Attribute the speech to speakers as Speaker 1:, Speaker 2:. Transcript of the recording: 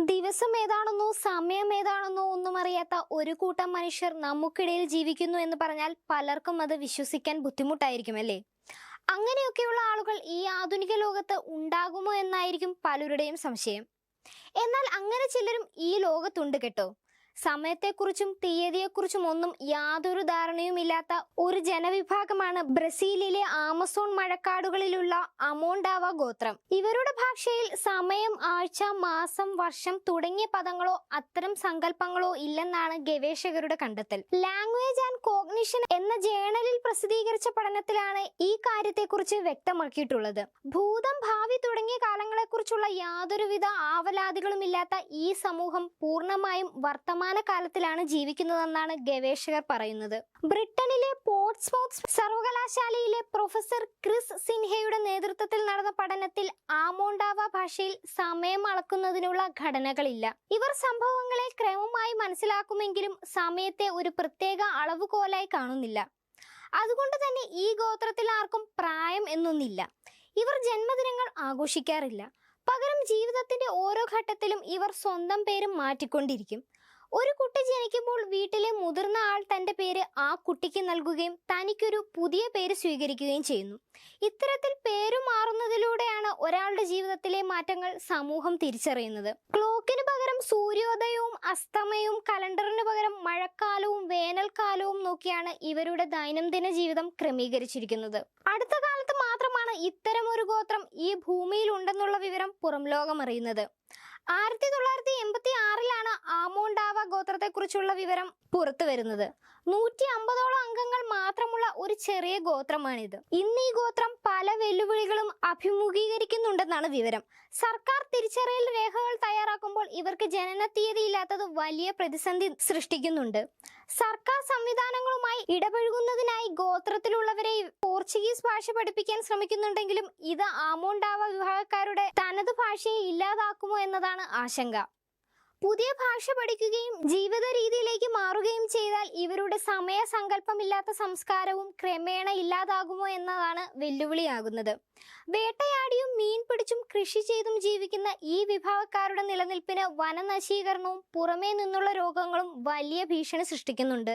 Speaker 1: ദിവസം ഏതാണെന്നോ സമയം ഏതാണെന്നോ ഒന്നും അറിയാത്ത ഒരു കൂട്ടം മനുഷ്യർ നമുക്കിടയിൽ ജീവിക്കുന്നു എന്ന് പറഞ്ഞാൽ പലർക്കും അത് വിശ്വസിക്കാൻ ബുദ്ധിമുട്ടായിരിക്കും അല്ലേ? അങ്ങനെയൊക്കെയുള്ള ആളുകൾ ഈ ആധുനിക ലോകത്ത് ഉണ്ടാകുമോ എന്നായിരിക്കും പലരുടെയും സംശയം. എന്നാൽ അങ്ങനെ ചിലരും ഈ ലോകത്തുണ്ട് കേട്ടോ. സമയത്തെക്കുറിച്ചും തീയതിയെക്കുറിച്ചും ഒന്നും യാതൊരു ധാരണയുമില്ലാത്ത ഒരു ജനവിഭാഗമാണ് ബ്രസീലിലെ ആമസോൺ മഴക്കാടുകളിലുള്ള അമോണ്ടാവ ഗോത്രം. ഇവരുടെ ഭാഷയിൽ സമയം, ആഴ്ച, മാസം, വർഷം തുടങ്ങിയ പദങ്ങളോ അത്തരം സങ്കല്പങ്ങളോ ഇല്ലെന്നാണ് ഗവേഷകരുടെ കണ്ടെത്തൽ. ലാംഗ്വേജ് ആൻഡ് കോഗ്നിഷൻ എന്ന ജേണലിൽ പ്രസിദ്ധീകരിച്ച പഠനത്തിലാണ് ഈ കാര്യത്തെക്കുറിച്ച് വ്യക്തമാക്കിയിട്ടുള്ളത്. ഭൂതം, ഭാവി തുടങ്ങിയ കാലങ്ങളെക്കുറിച്ചുള്ള യാതൊരുവിധ ആവലാതികളുമില്ലാത്ത ഈ സമൂഹം പൂർണ്ണമായും കാലത്തിലാണ് ജീവിക്കുന്നതെന്നാണ് ഗവേഷകർ പറയുന്നത്. ബ്രിട്ടനിലെ പോർട്സ്മൗത്ത് സർവകലാശാലയിലെ പ്രൊഫസർ ക്രിസ് സിൻഹയുടെ നേതൃത്വത്തിൽ നടന്ന പഠനത്തിൽ ആമോണ്ടാവ ഭാഷയിൽ സമയം അളക്കുന്നതിനുള്ള ഘടനകളില്ല. ഇവർ സംഭവങ്ങളെ ക്രമമായി മനസ്സിലാക്കുമെങ്കിലും സമയത്തെ ഒരു പ്രത്യേക അളവുകോലായി കാണുന്നില്ല. അതുകൊണ്ട് തന്നെ ഈ ഗോത്രത്തിൽ ആർക്കും പ്രായം എന്നൊന്നില്ല. ഇവർ ജന്മദിനങ്ങൾ ആഘോഷിക്കാറില്ല. പകരം ജീവിതത്തിന്റെ ഓരോ ഘട്ടത്തിലും ഇവർ സ്വന്തം പേര് മാറ്റിക്കൊണ്ടിരിക്കും. ഒരു കുട്ടി ജനിക്കുമ്പോൾ വീട്ടിലെ മുതിർന്ന ആൾ തന്റെ പേര് ആ കുട്ടിക്ക് നൽകുകയും തനിക്കൊരു പുതിയ പേര് സ്വീകരിക്കുകയും ചെയ്യുന്നു. ഇത്തരത്തിൽ പേരു മാറുന്നതിലൂടെയാണ് ഒരാളുടെ ജീവിതത്തിലെ മാറ്റങ്ങൾ സമൂഹം തിരിച്ചറിയുന്നത്. ക്ലോക്കിന് പകരം സൂര്യോദയവും അസ്തമയവും, കലണ്ടറിന് പകരം മഴക്കാലവും വേനൽക്കാലവും നോക്കിയാണ് ഇവരുടെ ദൈനംദിന ജീവിതം ക്രമീകരിച്ചിരിക്കുന്നത്. അടുത്ത കാലത്ത് മാത്രമാണ് ഇത്തരം ഒരു ഗോത്രം ഈ ഭൂമിയിൽ ഉണ്ടെന്നുള്ള വിവരം പുറം ലോകം അറിയുന്നത്. 1986 ആമോണ്ടാവ ഗോത്രത്തെക്കുറിച്ചുള്ള വിവരം പുറത്തു വരുന്നത്. 150ഓളം അംഗങ്ങൾ മാത്രമുള്ള ഒരു ചെറിയ ഗോത്രമാണിത്. ഇന്ന് ഈ ഗോത്രം പല വെല്ലുവിളികളും അഭിമുഖീകരിക്കുന്നുണ്ടെന്നാണ് വിവരം. സർക്കാർ തിരിച്ചറിയൽ രേഖകൾ തയ്യാറാക്കുമ്പോൾ ഇവർക്ക് ജനന തീയതി ഇല്ലാത്തത് വലിയ പ്രതിസന്ധി സൃഷ്ടിക്കുന്നുണ്ട്. സർക്കാർ സംവിധാനങ്ങളുമായി ഇടപഴകുന്നതിനായി ഗോത്രത്തിലുള്ളവരെ പോർച്ചുഗീസ് ഭാഷ പഠിപ്പിക്കാൻ ശ്രമിക്കുന്നുണ്ടെങ്കിലും ഇത് ആമോണ്ടാവ വിഭാഗക്കാരുടെ തനത് ഭാഷയെ ഇല്ലാതാക്കുമോ എന്നതാണ് ആശങ്ക. പുതിയ ഭാഷ പഠിക്കുകയും ജീവിത രീതിയിലേക്ക് മാറുകയും ചെയ്താൽ ഇവരുടെ സമയ സങ്കല്പമില്ലാത്ത സംസ്കാരവും ക്രമേണ ഇല്ലാതാകുമോ എന്നതാണ് വെല്ലുവിളിയാകുന്നത്. വേട്ടയാടിയും മീൻ പിടിച്ചും കൃഷി ചെയ്തും ജീവിക്കുന്ന ഈ വിഭാഗക്കാരുടെ നിലനിൽപ്പിന് വനനശീകരണവും പുറമേ നിന്നുള്ള രോഗങ്ങളും വലിയ ഭീഷണി സൃഷ്ടിക്കുന്നുണ്ട്.